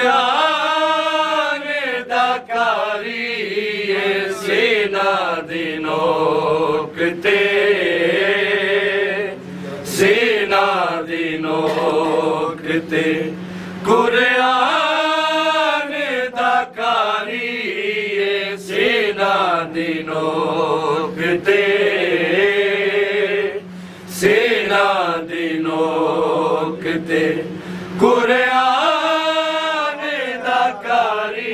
कुरान दकारी सेना दिनोकते सेना दिनोकते कुरान दकारी सेना दिनोकते सेना दिनोकते कुरान दकारी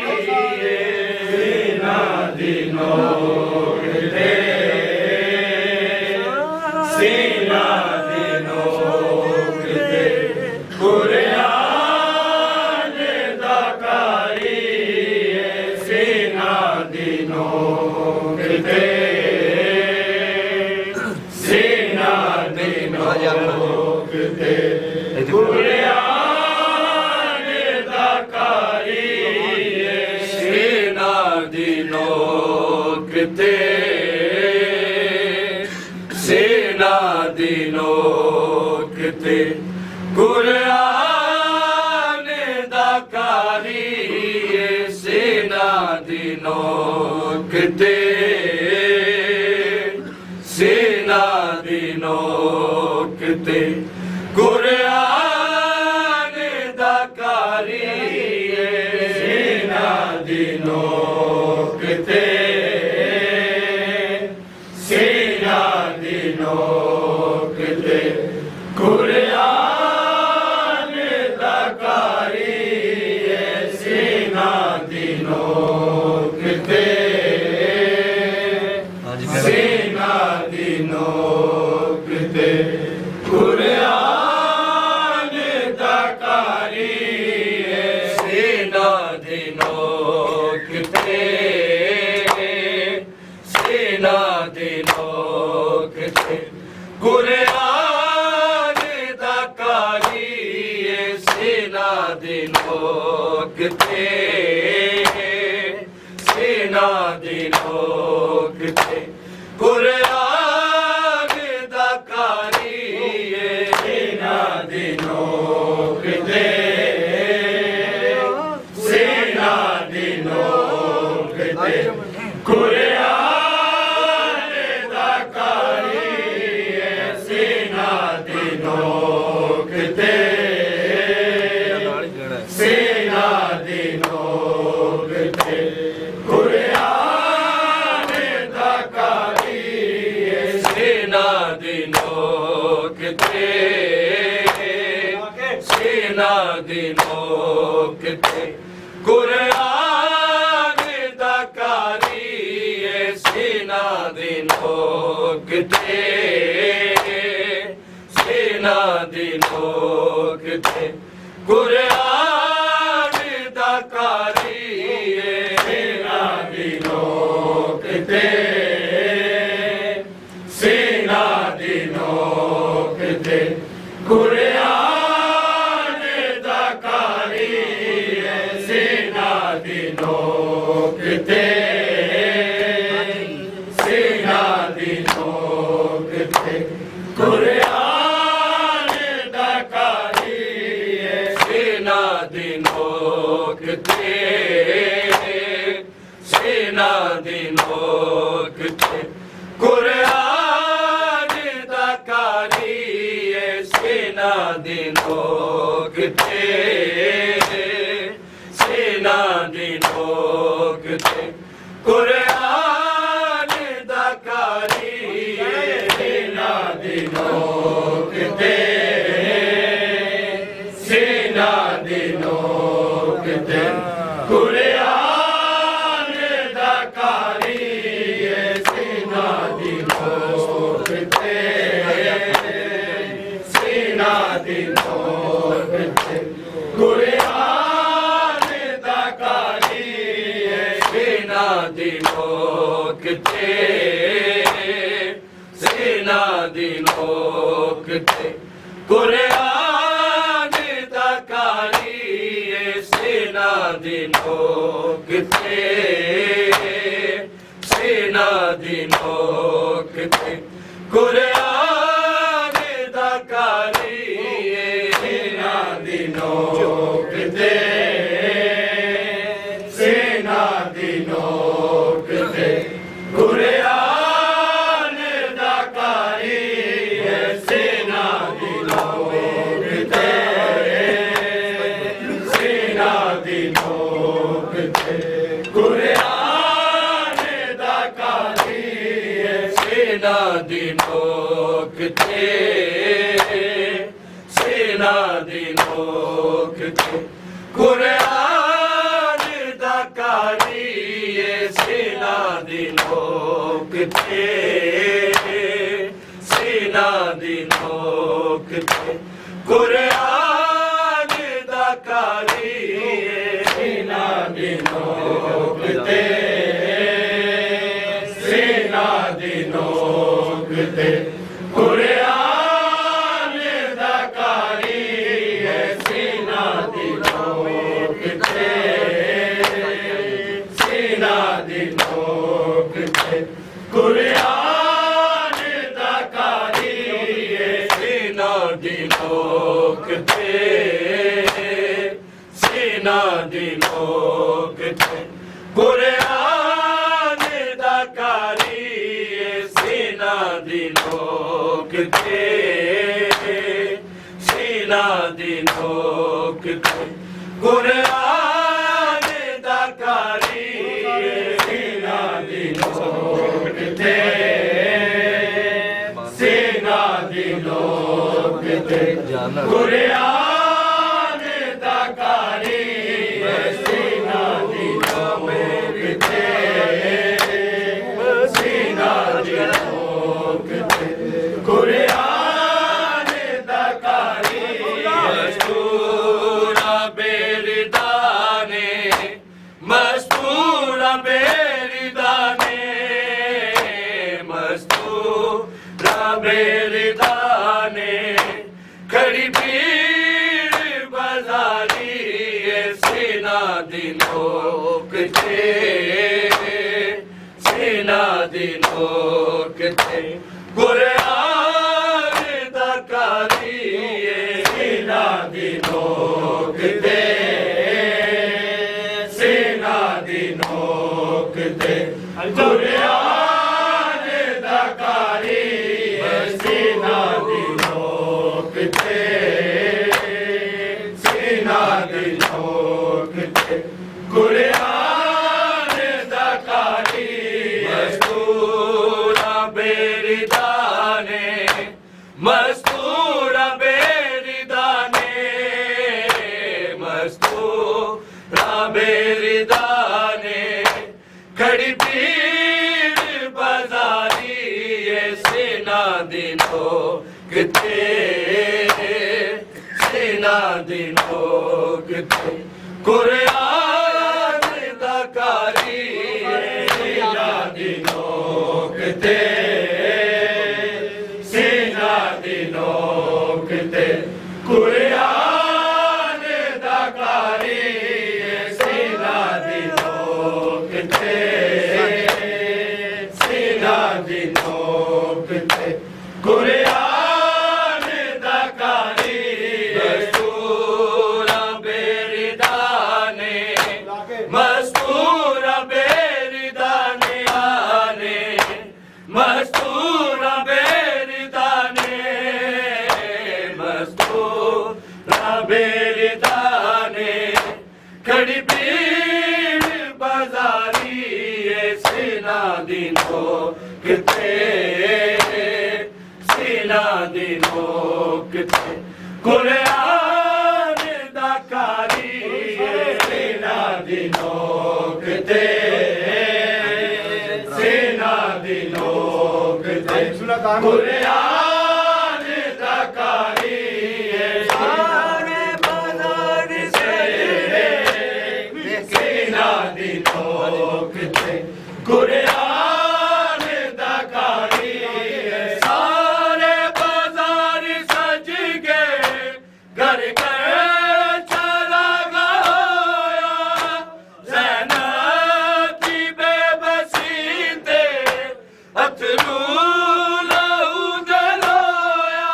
सेना दिनोकते सेना दिनोकते कुरान दकारी सेना दिनोकते सेना दिनोकते कुरान दकारी सेना दिनोकते सेना दिनोकते कुरान दकारी सेना दिनोकते सेना दिनोकते कुरान दकारी सेना दिनोकते सेना दिनोकते कुरान दकारी सेना दिनोकते सेना दिनोकते कुरान दकारी सेना दिनोकते सेना दिनोकते कुरान दकारी सेना दिनोकते सेना दिनोकते कुरान दकारी सेना दिनोकते सेना दिनोकते कुरान दकारी सेना दिनोकते सेना सेना दी नोकते कुरान दा कारी सेना दी नोकते सेना दी नोकते कुरान दा कारी सेना दी नोकते सेना दी नोकते कुरान दा कारी सेना दी नोकते सेना दी नोकते कुरान दा कारी सेना दी नोकते सेना दी नोकते कुरान दा कारी सेना दी नोकते सेना दी नोकते कुरान दा कारी सेना दी नोकते सेना दी नोकते कुरान दा कारी सेना दी नोकते सेना दी नोकते कुरान दा कारी सेना दी नोकते सेना दी नोकते कुरान दा कारी सेना दी नोकते सेना दी नोकते कुरान दा कारी सेना दी नोकते सेना दी नोकते कुरान दा कारी सेना दी नोकते सेना दी नोकते कुरान दा कारी सेना दी नोकते सेना दी नोकते कुरान दा कारी सेना दी नोकते सेना दी नोकते कुरान दा कारी सेना दी नोकते सेना दी नोकते कुरान दा कारी सेना दी नोकते सेना दी नोकते कुरान दा कारी सेना दी नोकते सेना दी नोकते कुरान दा कारी सेना दी नोकते सेना दी नोकते कुरान दा कारी सेना दी नोकते सेना दी नोकते कुरान दा कारी सेना दी नोकते सेना दी नोकते कुरान दा कारी मस्तूरा बेरदाने मस्तूरा बेरदाने मस्तूरा बेरदाने खड़ी पीर बाजारी सेना दी नोकते सेना दी नोकते कुरान दा कारी सेना दी नोकते सेना दी नोकते कुरान दा कारी सेना दी नोकते सेना दी नोकते कुरान दा कारी मस्तूरा बेरदाने मस्तूरा बेरदाने ਦੀ ਨੋਕ ਤੇ ਸੈਨਾ ਦੀ ਨੋਕ ਤੇ ਕੁਰਾਨ ਦਾ ਕਾਰੀ ਸੈਨਾ ਦੀ ਨੋਕ ਤੇ ਸੈਨਾ ਦੀ ਨੋਕ ਤੇ ਕੁਰਾਨ ਦਾ ਕਾਰੀ ਸੈਨਾ ਦੀ ਨੋਕ ਤੇ ਸੈਨਾ ਦੀ ਨੋਕ ਤੇ ਕੁਰਾਨ ਦਾ ਕਾਰੀ ਮਸਤੂਰਾ ਬੇਰਿਦਾਨੇ ਮਸਤੂਰਾ ਬੇਰਿਦਾਨੇ ਆਨੇ ਮਸਤੂਰਾ ਬੇਰਿਦਾਨੇ ਮਸਤੂਰਾ ਬੇਰਿਦਾਨੇ ਖੜੀ ਭੀੜ ਬਾਜ਼ਾਰੀ ਸੈਨਾ ਦੀ ਨੋਕ ਤੇ ਸੈਨਾ ਦੀ ਨੋਕ ਤੇ ਕੁਰਾਨ ਦਾ ਕਾਰੀ ਸੈਨਾ ਦੀ ਨੋਕ ਤੇ ਸੈਨਾ ਦੀ ਨੋਕ ਤੇ ਕੁਰਾਨ ਦਾ ਕਾਰੀ ਸਾਰੇ ਬਾਜ਼ਾਰ ਸਜਦੇ ਸੈਨਾ ਦੀ ਨੋਕ ਤੇ ਕੁਰਾਨ ਦਾ ਕਾਰੀ ਸਾਰੇ ਬਾਜ਼ਾਰ ਸਜ ਗਏ ਘਰ ਘਰ ਚਰਾਗਾ ਹੋਇਆ ਜ਼ੈਨਬ ਦੀ ਬੇਬਸੀ ਤੇ ਅਥਰੂ ਲਹੂ ਦੇ ਰੋਇਆ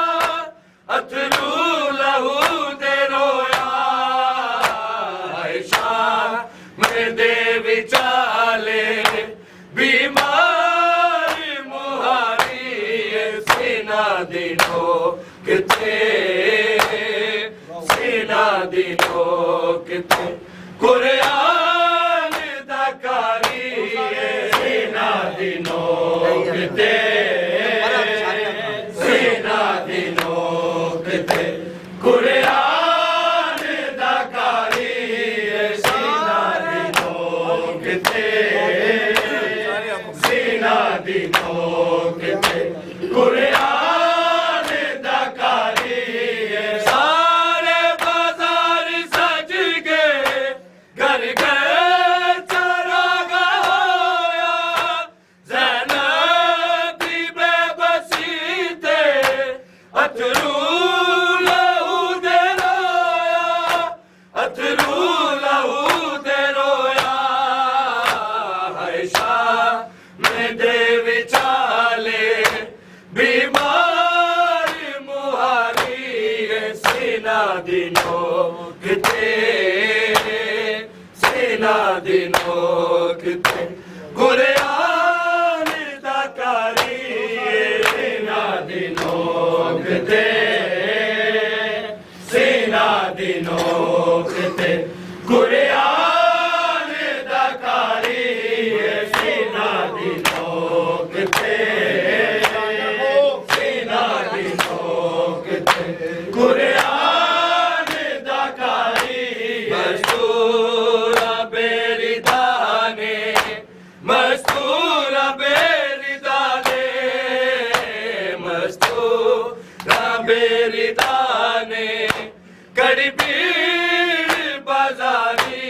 ਅਥਰੂ ਲਹੂ ਦੇ ਰੋਇਆ ਆਇਸ਼ਾ ਮੇਰੇ ਵਿਚਾਲੇ बीमार मुहारी सेना दी नोक ते सेना दी नोक ते कुरान दा कारी सेना दी नोक ते सेना दी नोक ते कुरान दा कारी सेना दी नोक ते ਸੈਨਾ ਦੀ ਨੋਕ ਤੇ ਕੁਰਾਨ ਦਾ ਕਾਰੀ ਸਾਰੇ ਬਾਜ਼ਾਰ ਸਜ ਗਏ ਘਰ ਘਰ ਚਰਾਗਾ ਹੋਇਆ ਜ਼ੈਨਬ ਦੀ ਬੇਬਸੀ ਤੇ ਅਥਰੂ ਲਹੂ ਦੇ ਰੋਇਆ ਅਥਰੂ ਲਹੂ ਦੇ ਰੋਇਆ ਆਇਸ਼ਾ ਮੇਰੇ ਵਿਚਾਲੇ ਬਿਮਾਰ ਮੁਹਾਰੀ ਸੈਨਾ ਦੀ ਨੋਕ ਤੇ ਸੈਨਾ ਦੀ ਨੋਕ ਤੇ ਕੁਰਾਨ ਦਾ ਕਾਰੀ ਸੈਨਾ ਦੀ ਨੋਕ ਤੇ ਸੈਨਾ ਦੀ ਨੋਕ ਤੇ ਕੁਰਾਨ ਦਾ ਕਾਰੀ ਸੈਨਾ ਦੀ ਨੋਕ ਤੇ ਸੈਨਾ ਦੀ ਨੋਕ ਤੇ ਕੁਰਾਨ ਦਾ ਕਾਰੀ ਮਸਤੂਰਾ ਬੇਰਿਦਾਨੇ ਮਸਤੂਰਾ ਬੇਰਿਦਾਨੇ ਮਸਤੂਰਾ ਬੇਰਿਦਾਨੇ ਕੜੀ ਭੀੜ ਬਾਜ਼ਾਰੀ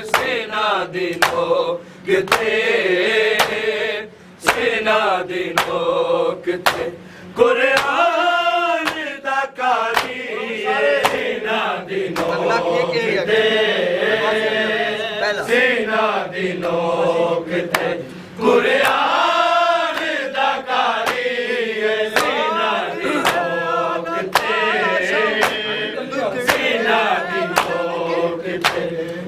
ਸੈਨਾ ਦੀ ਨੋਕ ਤੇ ਸੈਨਾ ਦੀ ਨੋਕ ਤੇ ਕੁਰਾਨ ਦਾ ਕਾਰੀ ਸੈਨਾ ਦੀ ਨੋਕ ਤੇ ਸੈਨਾ ਦੀ ਨੋਕ ਤੇ ਕੁਰਾਨ ਦਾ ਕਾਰੀ ਸੈਨਾ ਦੀ ਨੋਕ ਤੇ ਸੈਨਾ ਦੀ ਨੋਕ ਤੇ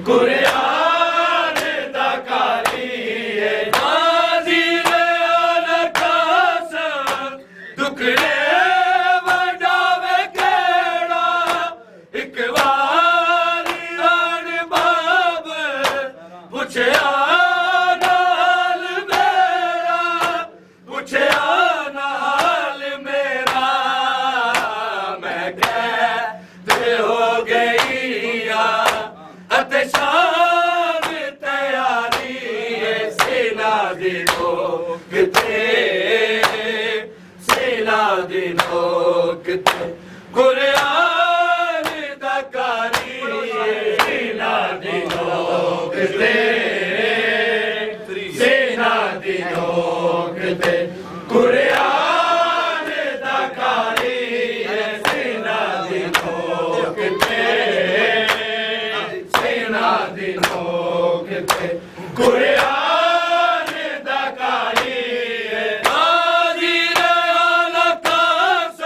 ਕੁਰਾਨ ਦਾ ਕਾਰੀ ਦੁਖੜੇ ਵਡਾਵੇ ਕਿਹੜਾ ਇੱਕ ਵਾਰ ਆਣ ਬਾਬ ਪੁੱਛਿਆ ਨਾਲ ਮੇਰਾ ਪੁੱਛਿਆ ਨਾਲ ਮੇਰਾ ਮੈਂ ਕਹਿ ਤੇ ਹੋ ਗਈ ਆ ਅਤੇ ਸ਼ਾਮ ਤਿਆਰੀ ਸੈਨਾ ਦੀ ਨੋਕ ਤੇ ਸੈਨਾ दिनो किते कुरान दा कारी सीना दिनो किते सीना दिनो किते कुरान दा कारी सीना दिनो किते सीना दिनो किते कुरान दा कारी आजी रहा खास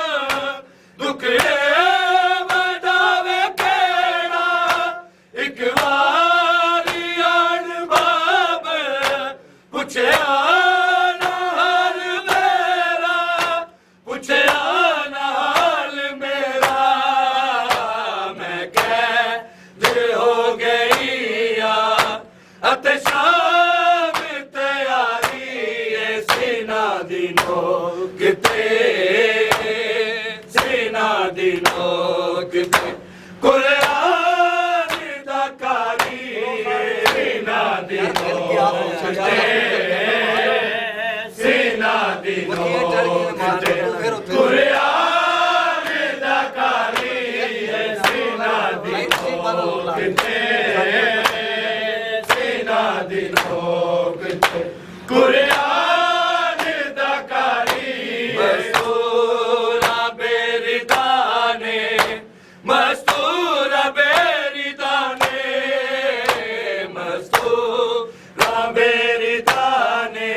दुखड़े वडावे केड़ा एक वारी आन बाब पुछया ना हाल मेरा पुछया ना हाल मेरा मैं कैद हो गई अते शाम तैयारी सीना दिनो किते सीना दिनो किते कुरान दा कारी सीना दिनो किते सीना दिनो किते कुरान दा कारी सीना दिनो किते सीना दिनो किते कुरान दा कारी मस्तूरा बेरिदाने मस्तूरा बेरिदाने मस्तूरा बेरिदाने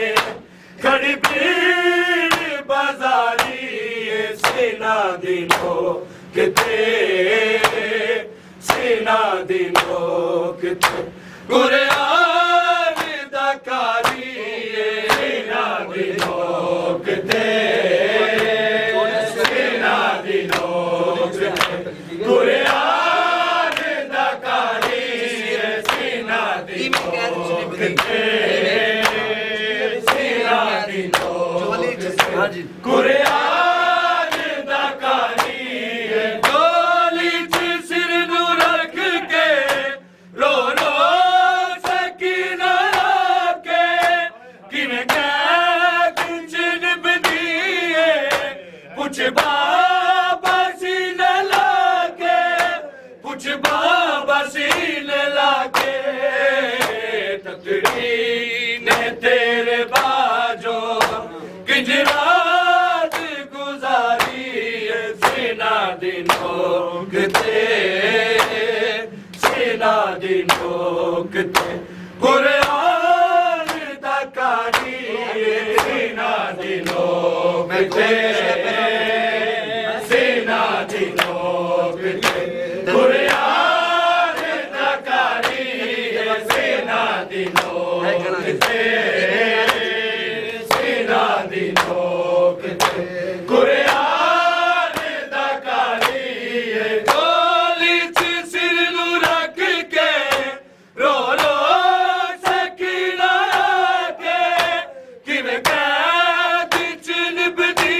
खड़ी भीड़ बाजारी सीना दिनो किते सीना दिनो किते कुरान दा कारी सीना दिनो किते सीना दिनो किते कुरान दा कारी सीना दिनो किते सीना दिनो किते कुरान दा कारी गोली च सिर नू रख के रो रो सकीना के किवें कैद च निभदी पुछ बाबा सीन लाके पुछ बाबा सीन लाके तकड़ी ने तेरे बाजो किंज रात गुजारी सीना दिनो किते सीना दिनो किते कुरान दा कारी सीना दिनो किते सीना दिनो किते कुरान दा कारी सीना दिनो किते सीना दिनो किते कुरान दा कारी गोली च सिर नू रख के रो रो सकीना के किवें कैद च निभदी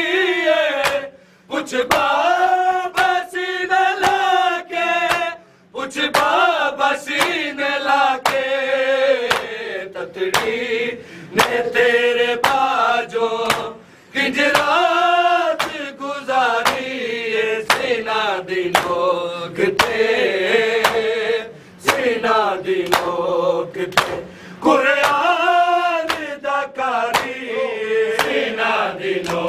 पुछ बाबा सीन लाके पुछ बाबा सीन लाके ततड़ी ने तेरे बाजो किंज रात गुजारी सीना दिनो किते सीना दिनो किते कुरान दा कारी सीना दिनो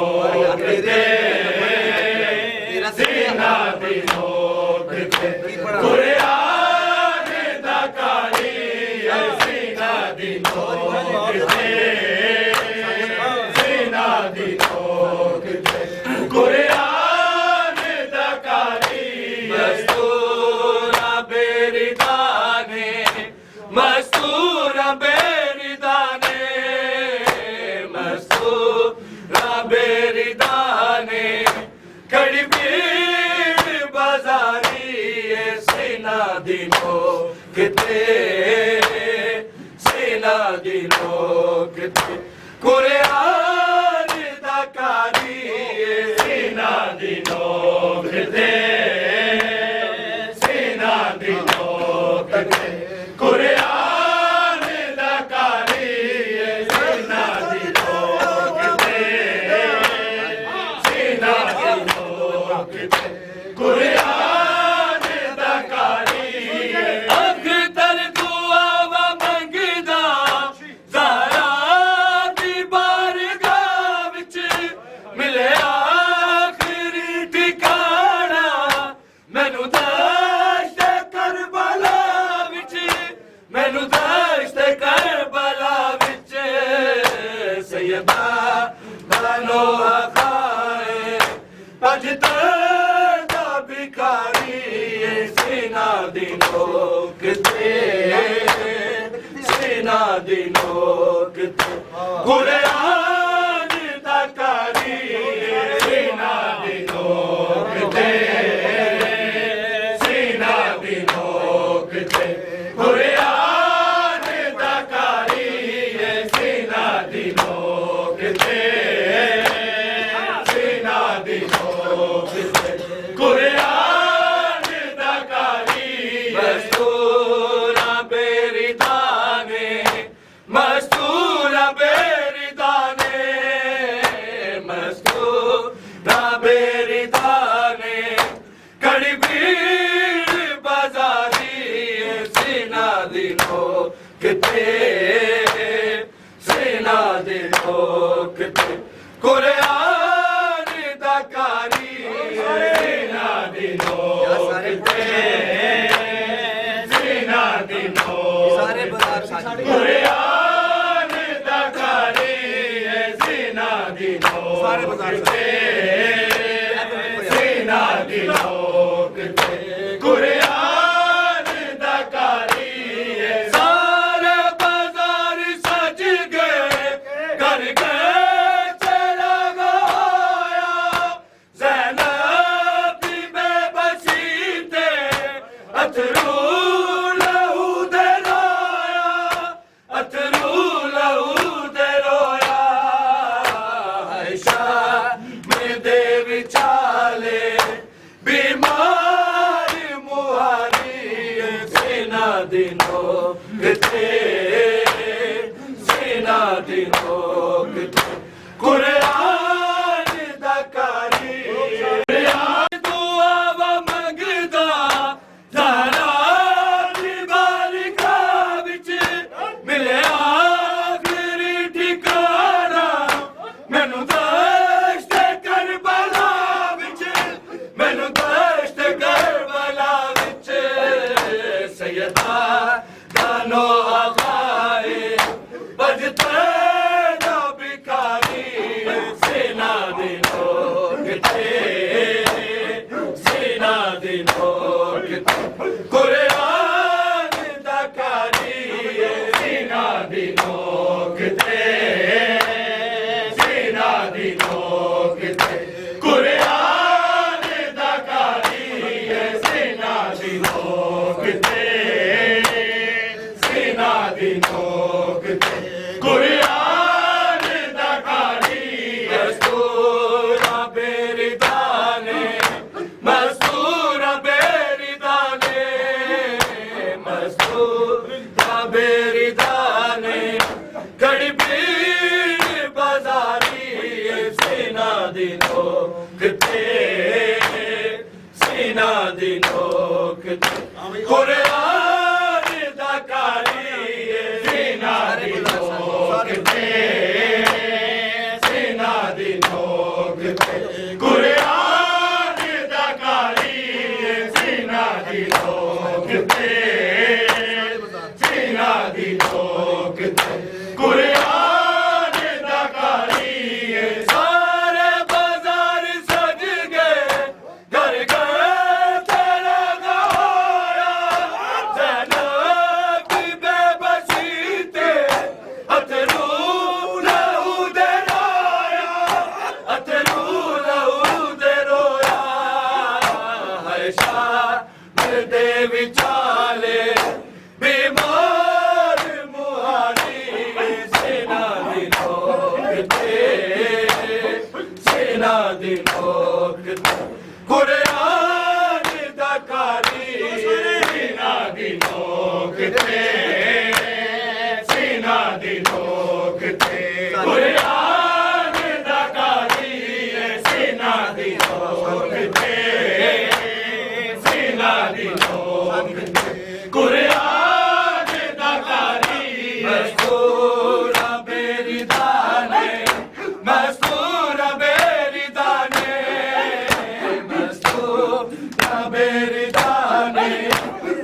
किते सीना दिनो किते कुरान दा कारी सीना दिनो किते सीना दिनो किते कुरान दा कारी मस्तूरा बेरिदाने मस्तूरा बेरिदाने मस्तूरा बेरिदाने खड़ी भीड़ बाजारी सीना दिनो किते सीना दिनो किते कुरान दा कारी सीना दिनो किते सीना दिनो किते कुरान दा कारी सीना दिनो किते सीना दानो खाए पजता भिखारी सेना दिनो किते सेना दिनो किते कुरान दा कारी सेना दिनो किते सेना दिनो किते कुरान दा कारी सेना दिनो किते सेना दिनो किते कुरान दा कारी मस्तूरा बेरिदाने मस्तूरा बेरिदाने मस्तूरा बेरिदाने कड़ी भीड़ बाजारी सेना दिनो किते सेना दिनो किते कुरान दा कारी सेना दिनो किते सेना दिनो सारे बाजार साझे कुरान दा कारी सेना दिनो सारे बाजार किते सेना दिनो किते कुरान दा कारी सारे बाजार सज गए घर गए चला गया ज़ैनब दी बेबसी ते अथरू लहू दे रोया अथरू लहू दे रोया आयशा में दे विचाले बीमार मुहारी सेना दिनो किते सेना दिनो किते कुरान दा कारी कुरान दुआ व मंगदा ज़हरा दी बारिका विच मिले आखिरी ठिकाना मैनू दश्त करबला विच मैनू दश्त करबला विच सैयदा दानो आखाए बजते ना भिखारी सेना दिनो किते सेना दिनो किते कुरान दा कारी सेना दिनो किते सेना दिनो किते कुरान दा कारी सेना दिनो किते सेना दिनो किते कुरान दा कारी मस्तूरा बेरिदाने मस्तूरा बेरिदाने मस्तूरा बेरिदाने कड़ी भीड़ बाजारी सेना दिनो किते सेना दिनो किते कुरान दा कारी सेना दिनो किते सेना दिनो किते कुरान दा कारी सेना दिनो किते सेना दिनो किते कुरान दा कारी सारे बाजार सज गए घर गए तेरा गया ज़ैनब की बेबसी ते अथरू लहू दे रोया अथरू लहू दे रोया आयशा में दे विचाले बीमार मुहारी सेना दिनो किते सेना दिनो किते कुरान दा कारी सेना दिनो किते सेना दिनो किते कुरान दा कारी सेना दिनो किते सेना दिनो किते कुरान दा कारी मस्तूरा बेरिदाने मस्तूरा बेरिदाने मस्तूरा बेरिदाने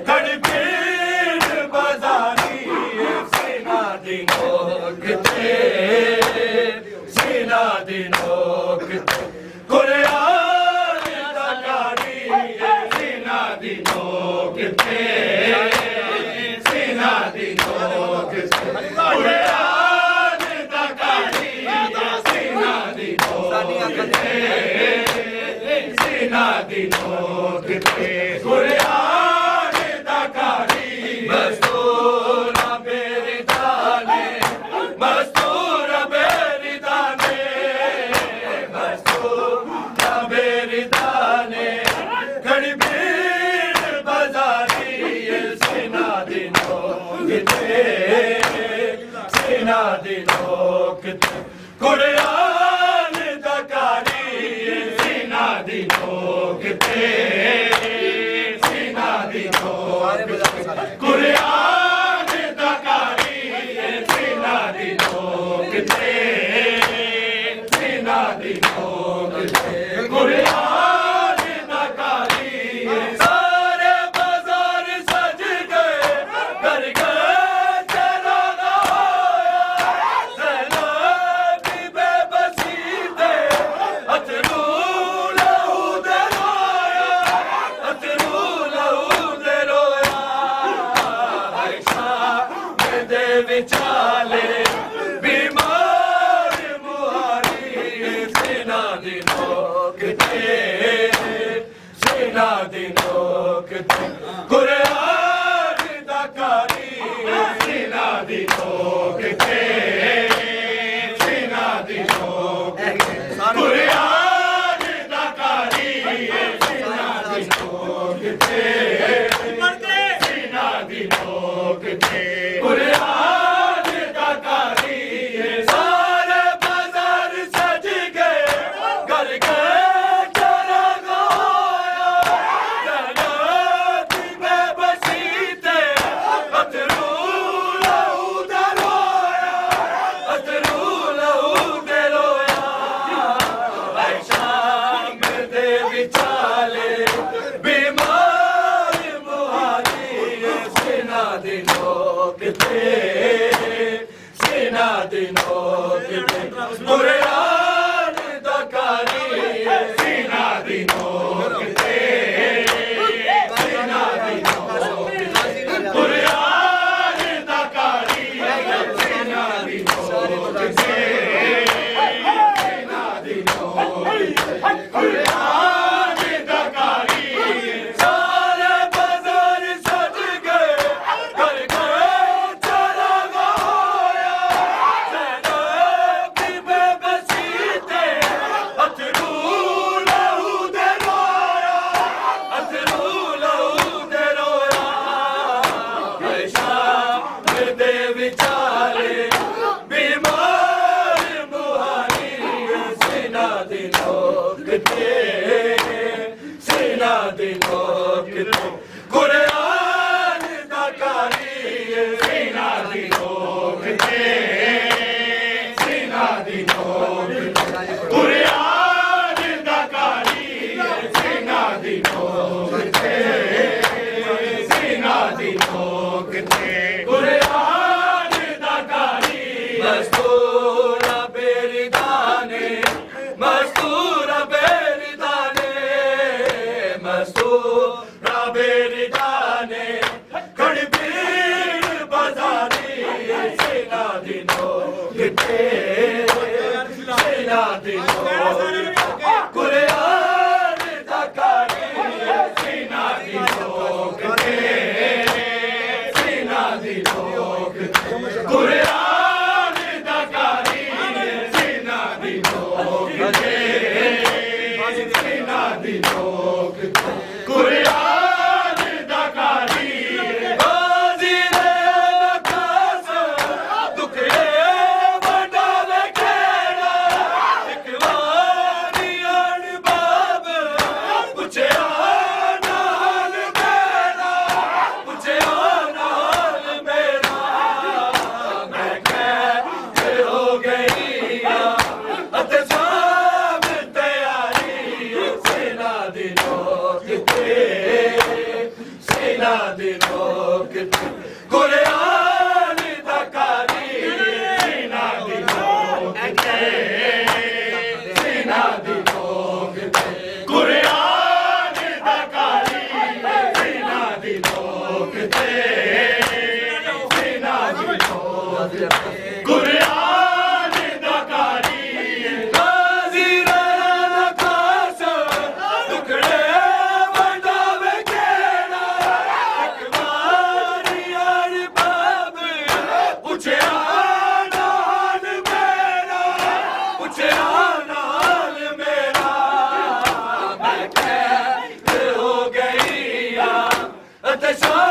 कड़ी भीड़ बाजारी सेना दिनो किते सीना दी नोक ते कुरान दा कारी सीना दी नोक ते सीना दी नोक ते कुरान दा कारी सीना दी नोक ते सीना दी नोक ते कुरान दा कारी मस्तूरा बेरिदाने मस्तूरा बेरिदाने मस्तूरा बेरिदाने खड़ी भीड़ बाजारी सीना दी नोक ते सीना दी नोक ते कुरान दा कारी सीना दी नोक ते सीना दी नोक कुरान दा कारी सीना दी नोक ते सीना दी नोक ते कुरान दा कारी सारे बाजार सज गए घर घर चरागा होया सैलाब की बेबसी ते अथरू लहू दे रोया अथरू लहू दे रोया आयशा दे विचाले बीमार मुहारी सीना दी नोक ते सीना दी नोक ते कुरान दा कारी सीना दी नोक ते सीना दी नोक ते कुरान दा कारी सीना दी नोक ते सीना दी नोक ते कुरान दा कारी सारे बाजार सज गए घर घर चरागा होया सैलाब की बेबसी ते अथरू लहू दे रोया अथरू लहू दे रोया आयशा दे विचाले बीमार मुहारी सीना दी नोक ते सीना दी नोक ते कुरान दा कारी सीना दी नोक ते सीना दी नोक ते कुरान दा कारी सीना दी नोक ते सीना दी नोक ते कुरान दा कारी सारे बाजार सज गए घर घर चरागा होया सैलाब की बेबसी ते अथरू लहू दे रोया अथरू लहू दे रोया आयशा दे विचाले बीमार मुहारी सीना दी नोक ते सीना दी नोक ते कुरान दा कारी सीना दी नोक ते सीना दी नोक ते कुरान दा कारी सीना दी नोक ते सीना दी नोक ते कुरान दा कारी मस्तूरा बेरिदाने मस्तूरा बेरिदाने मस्तूरा बेरिदाने खड़ी भीड़ बाजारी सीना दी नोक ते सीना दी नोक कुरान दा कारी सीना दी नोक ते सीना दी नोक ते कुरान दा कारी सीना दी नोक ते सीना दी नोक ते कुरान दा कारी बाजी दे नखास दुखड़े वडावे खेड़ा एक वारी अण बाब पुछया नाल मेरा पुछया नाल मेरा मैं कह हो गई अत सा ਤੇ ਸ਼ਾਨ